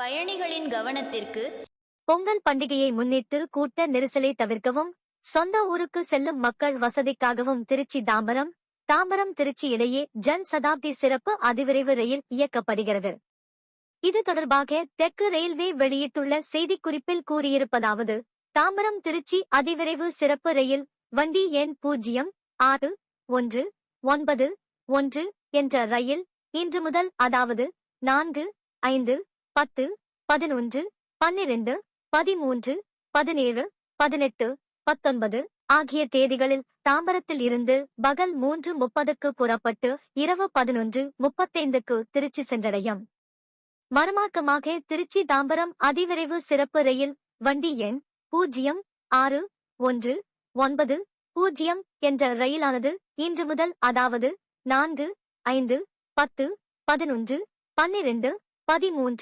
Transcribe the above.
பயணிகளின் கவனத்திற்கு. பொங்கல் பண்டிகையை முன்னிட்டு கூட்ட நெரிசலை தவிர்க்கவும் சொந்த ஊருக்கு செல்லும் மக்கள் வசதிக்காகவும் திருச்சி தாம்பரம் தாம்பரம் திருச்சி இடையே ஜன் சதாப்தி சிறப்பு அதிவிரைவு ரயில் இயக்கப்படுகிறது. இது தொடர்பாக தெற்கு ரயில்வே வெளியிட்டுள்ள செய்திக்குறிப்பில் கூறியிருப்பதாவது: தாம்பரம் திருச்சி அதிவிரைவு சிறப்பு ரயில் வண்டி எண் 0-1-1-1 என்ற ரயில் இன்று முதல், அதாவது 4, 5, 10, 11, 12, 13, 17, 18, 19 ஆகிய தேதிகளில் தாம்பரத்தில் இருந்து பகல் 3:30க்கு புறப்பட்டு இரவு 11:35க்கு திருச்சி சென்றடையும். மறுமார்க்கமாக திருச்சி தாம்பரம் அதிவிரைவு சிறப்பு ரயில் வண்டி எண் 0-1-9-0 என்ற ரயிலானது இன்று முதல், அதாவது 4, 5, 10, 11, 12, 13